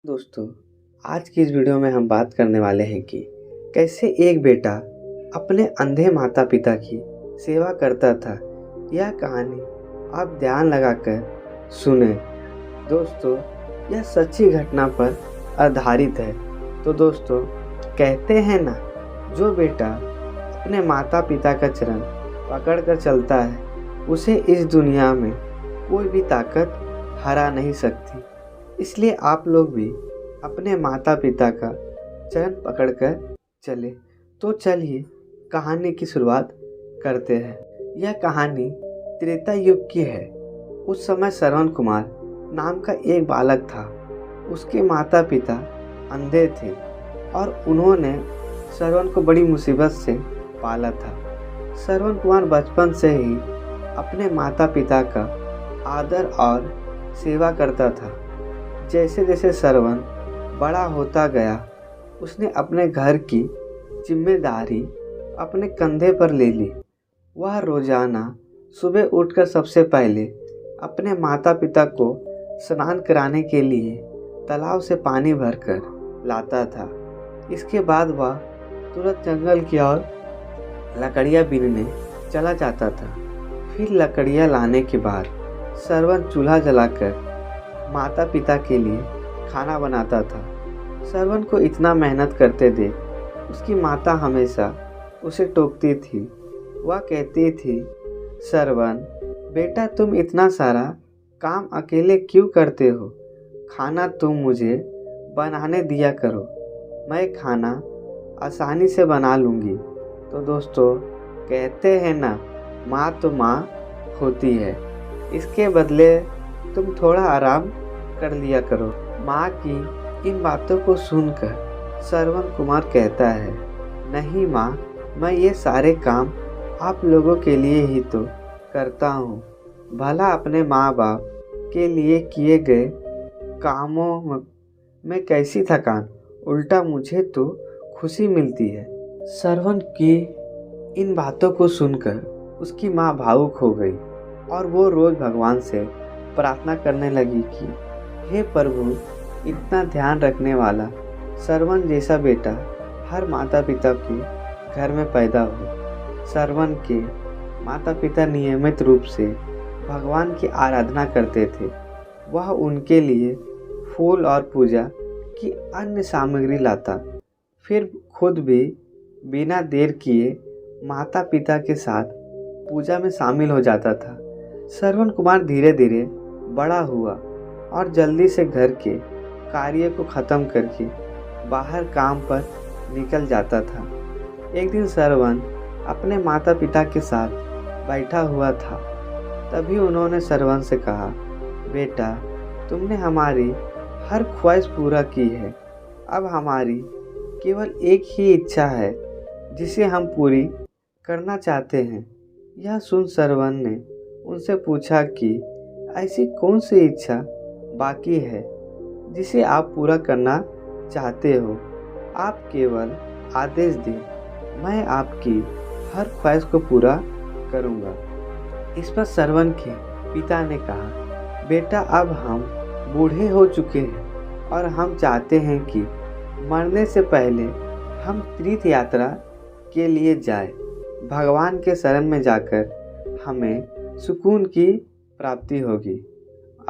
दोस्तों, आज की इस वीडियो में हम बात करने वाले हैं कि कैसे एक बेटा अपने अंधे माता पिता की सेवा करता था। यह कहानी आप ध्यान लगाकर सुने। दोस्तों, यह सच्ची घटना पर आधारित है। तो दोस्तों, कहते हैं ना, जो बेटा अपने माता पिता का चरण पकड़कर चलता है उसे इस दुनिया में कोई भी ताकत हरा नहीं सकती। इसलिए आप लोग भी अपने माता पिता का चरण पकड़कर चले। तो चलिए कहानी की शुरुआत करते हैं। यह कहानी त्रेता युग की है। उस समय श्रवण कुमार नाम का एक बालक था। उसके माता पिता अंधे थे और उन्होंने श्रवण को बड़ी मुसीबत से पाला था। श्रवण कुमार बचपन से ही अपने माता पिता का आदर और सेवा करता था। जैसे जैसे श्रवण बड़ा होता गया, उसने अपने घर की जिम्मेदारी अपने कंधे पर ले ली। वह रोजाना सुबह उठकर सबसे पहले अपने माता पिता को स्नान कराने के लिए तालाब से पानी भरकर लाता था। इसके बाद वह तुरंत जंगल की ओर लकड़ियाँ बीनने चला जाता था। फिर लकड़ियाँ लाने के बाद श्रवण चूल्हा जलाकर माता पिता के लिए खाना बनाता था। श्रवण को इतना मेहनत करते देख उसकी माता हमेशा उसे टोकती थी। वह कहती थी, श्रवण बेटा, तुम इतना सारा काम अकेले क्यों करते हो? खाना तुम मुझे बनाने दिया करो, मैं खाना आसानी से बना लूँगी। तो दोस्तों, कहते हैं ना, माँ तो माँ होती है, इसके बदले तुम थोड़ा आराम कर लिया करो। माँ की इन बातों को सुनकर श्रवण कुमार कहता है, नहीं माँ, मैं ये सारे काम आप लोगों के लिए ही तो करता हूँ। भला अपने माँ बाप के लिए किए गए कामों में कैसी थकान, उल्टा मुझे तो खुशी मिलती है। श्रवण की इन बातों को सुनकर उसकी माँ भावुक हो गई और वो रोज भगवान से प्रार्थना करने लगी कि हे प्रभु, इतना ध्यान रखने वाला श्रवण जैसा बेटा हर माता पिता के घर में पैदा हो। श्रवण के माता पिता नियमित रूप से भगवान की आराधना करते थे। वह उनके लिए फूल और पूजा की अन्य सामग्री लाता, फिर खुद भी बिना देर किए माता पिता के साथ पूजा में शामिल हो जाता था। श्रवण कुमार धीरे धीरे बड़ा हुआ और जल्दी से घर के कार्य को ख़त्म करके बाहर काम पर निकल जाता था। एक दिन श्रवण अपने माता पिता के साथ बैठा हुआ था। तभी उन्होंने श्रवण से कहा, बेटा, तुमने हमारी हर ख्वाहिश पूरा की है। अब हमारी केवल एक ही इच्छा है जिसे हम पूरी करना चाहते हैं। यह सुन श्रवण ने उनसे पूछा कि ऐसी कौन सी इच्छा बाकी है जिसे आप पूरा करना चाहते हो? आप केवल आदेश दें, मैं आपकी हर ख्वाहिश को पूरा करूंगा। इस पर श्रवण के पिता ने कहा, बेटा, अब हम बूढ़े हो चुके हैं और हम चाहते हैं कि मरने से पहले हम तीर्थ यात्रा के लिए जाएं। भगवान के शरण में जाकर हमें सुकून की प्राप्ति होगी।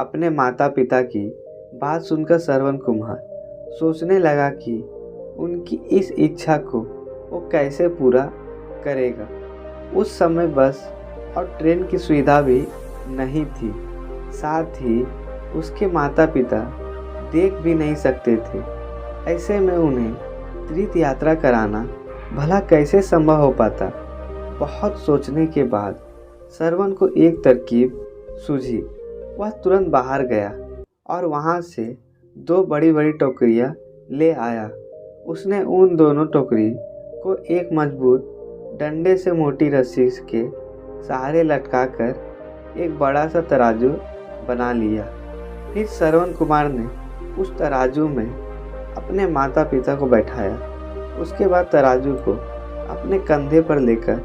अपने माता पिता की बात सुनकर श्रवण कुमार सोचने लगा कि उनकी इस इच्छा को वो कैसे पूरा करेगा। उस समय बस और ट्रेन की सुविधा भी नहीं थी। साथ ही उसके माता पिता देख भी नहीं सकते थे। ऐसे में उन्हें तीर्थ यात्रा कराना भला कैसे संभव हो पाता? बहुत सोचने के बाद श्रवण को एक तरकीब सूझी। वह तुरंत बाहर गया और वहाँ से 2 बड़ी बड़ी टोकरियाँ ले आया। उसने उन दोनों टोकरी को एक मजबूत डंडे से मोटी रस्सी के सहारे लटकाकर एक बड़ा सा तराजू बना लिया। फिर श्रवण कुमार ने उस तराजू में अपने माता पिता को बैठाया। उसके बाद तराजू को अपने कंधे पर लेकर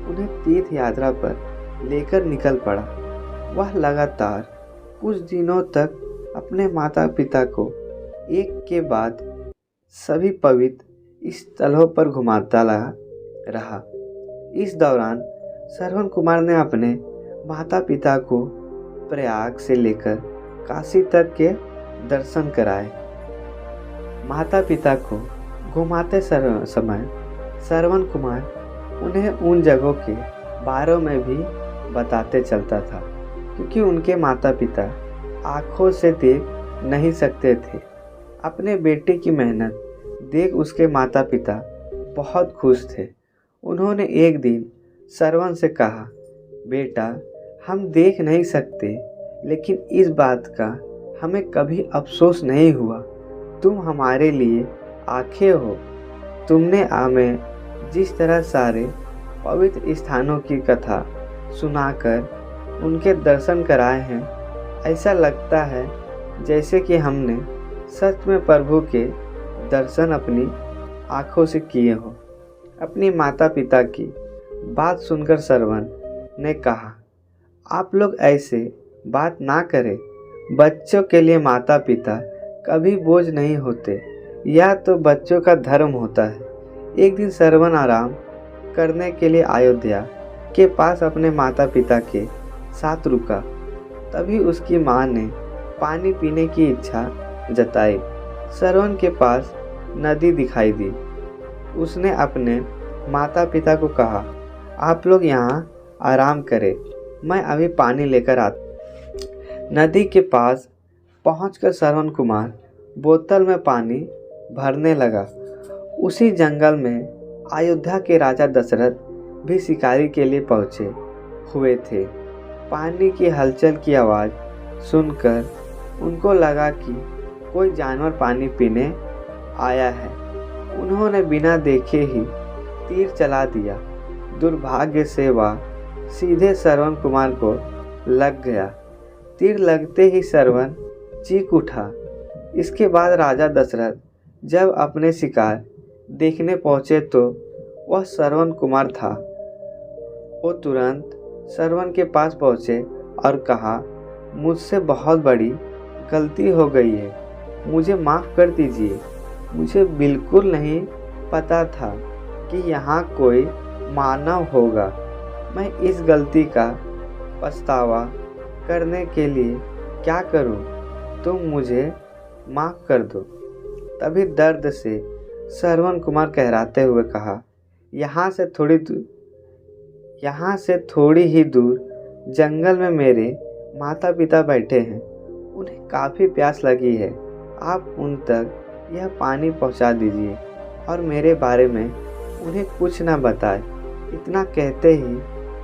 उन्हें तीर्थ यात्रा पर लेकर निकल पड़ा। वह लगातार कुछ दिनों तक अपने माता पिता को एक के बाद सभी पवित्र स्थलों पर घुमाता रहा। इस दौरान श्रवण कुमार ने अपने माता पिता को प्रयाग से लेकर काशी तक के दर्शन कराए। माता पिता को घुमाते समय श्रवण कुमार उन्हें उन जगहों के बारे में भी बताते चलता था, क्योंकि उनके माता पिता आँखों से देख नहीं सकते थे। अपने बेटे की मेहनत देख उसके माता पिता बहुत खुश थे। उन्होंने एक दिन श्रवण से कहा, बेटा, हम देख नहीं सकते, लेकिन इस बात का हमें कभी अफसोस नहीं हुआ। तुम हमारे लिए आंखें हो। तुमने हमें जिस तरह सारे पवित्र स्थानों की कथा सुनाकर उनके दर्शन कराए हैं, ऐसा लगता है जैसे कि हमने सच में प्रभु के दर्शन अपनी आँखों से किए हो। अपनी माता पिता की बात सुनकर श्रवण ने कहा, आप लोग ऐसे बात ना करें। बच्चों के लिए माता पिता कभी बोझ नहीं होते, यह तो बच्चों का धर्म होता है। एक दिन श्रवण आराम करने के लिए अयोध्या के पास अपने माता पिता के साथ रुका। तभी उसकी माँ ने पानी पीने की इच्छा जताई। श्रवण के पास नदी दिखाई दी। उसने अपने माता पिता को कहा, आप लोग यहाँ आराम करें, मैं अभी पानी लेकर आता। नदी के पास पहुंचकर श्रवण कुमार बोतल में पानी भरने लगा। उसी जंगल में अयोध्या के राजा दशरथ भी शिकारी के लिए पहुँचे हुए थे। पानी की हलचल की आवाज़ सुनकर उनको लगा कि कोई जानवर पानी पीने आया है। उन्होंने बिना देखे ही तीर चला दिया। दुर्भाग्य से वह सीधे श्रवण कुमार को लग गया। तीर लगते ही श्रवण चीख उठा। इसके बाद राजा दशरथ जब अपने शिकार देखने पहुंचे तो वह श्रवण कुमार था। वो तुरंत श्रवण के पास पहुंचे और कहा, मुझसे बहुत बड़ी गलती हो गई है, मुझे माफ़ कर दीजिए। मुझे बिल्कुल नहीं पता था कि यहाँ कोई मानव होगा। मैं इस गलती का पछतावा करने के लिए क्या करूँ? तुम मुझे माफ़ कर दो। तभी दर्द से श्रवण कुमार कहराते हुए कहा, यहाँ से थोड़ी ही दूर जंगल में मेरे माता पिता बैठे हैं। उन्हें काफ़ी प्यास लगी है। आप उन तक यह पानी पहुंचा दीजिए और मेरे बारे में उन्हें कुछ ना बताएं। इतना कहते ही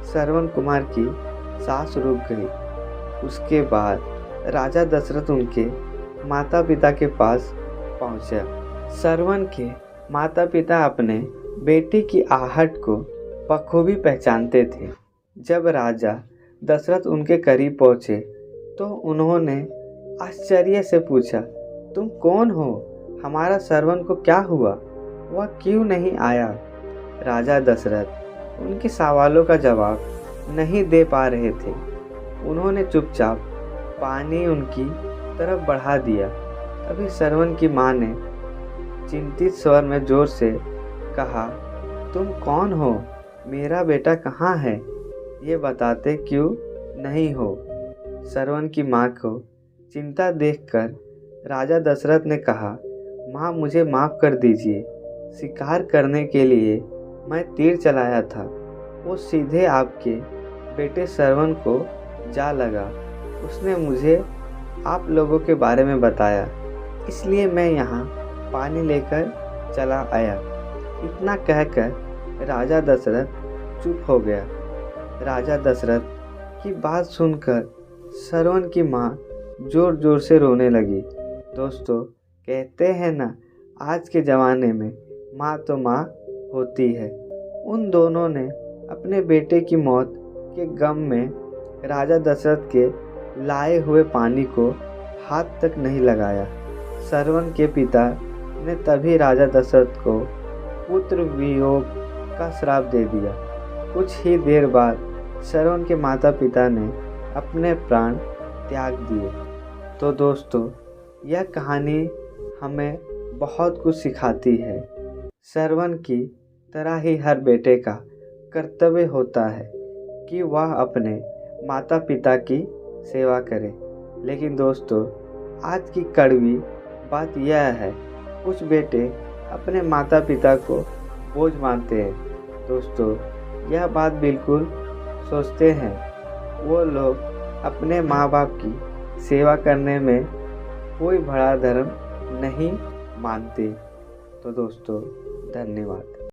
श्रवण कुमार की सांस रुक गई। उसके बाद राजा दशरथ उनके माता पिता के पास पहुंचा। श्रवण के माता पिता अपने बेटे की आहट को बखूबी पहचानते थे। जब राजा दशरथ उनके करीब पहुंचे तो उन्होंने आश्चर्य से पूछा, तुम कौन हो? हमारा श्रवण को क्या हुआ? वह क्यों नहीं आया? राजा दशरथ उनके सवालों का जवाब नहीं दे पा रहे थे। उन्होंने चुपचाप पानी उनकी तरफ बढ़ा दिया। तभी श्रवण की माँ ने चिंतित स्वर में जोर से कहा, तुम कौन हो? मेरा बेटा कहाँ है? ये बताते क्यों नहीं हो? श्रवण की माँ को चिंता देखकर राजा दशरथ ने कहा, माँ, मुझे माफ़ कर दीजिए। शिकार करने के लिए मैं तीर चलाया था, वो सीधे आपके बेटे श्रवण को जा लगा। उसने मुझे आप लोगों के बारे में बताया, इसलिए मैं यहाँ पानी लेकर चला आया। इतना कहकर राजा दशरथ चुप हो गया। राजा दशरथ की बात सुनकर श्रवण की माँ जोर जोर से रोने लगी। दोस्तों, कहते हैं ना, आज के ज़माने में माँ तो माँ होती है। उन दोनों ने अपने बेटे की मौत के गम में राजा दशरथ के लाए हुए पानी को हाथ तक नहीं लगाया। श्रवण के पिता ने तभी राजा दशरथ को पुत्र वियोग का श्राप दे दिया। कुछ ही देर बाद श्रवण के माता पिता ने अपने प्राण त्याग दिए। तो दोस्तों, यह कहानी हमें बहुत कुछ सिखाती है। श्रवण की तरह ही हर बेटे का कर्तव्य होता है कि वह अपने माता पिता की सेवा करे। लेकिन दोस्तों, आज की कड़वी बात यह है, कुछ बेटे अपने माता पिता को बोझ मानते हैं। दोस्तों, यह बात बिल्कुल सोचते हैं। वो लोग अपने माँ बाप की सेवा करने में कोई बड़ा धर्म नहीं मानते। तो दोस्तों, धन्यवाद।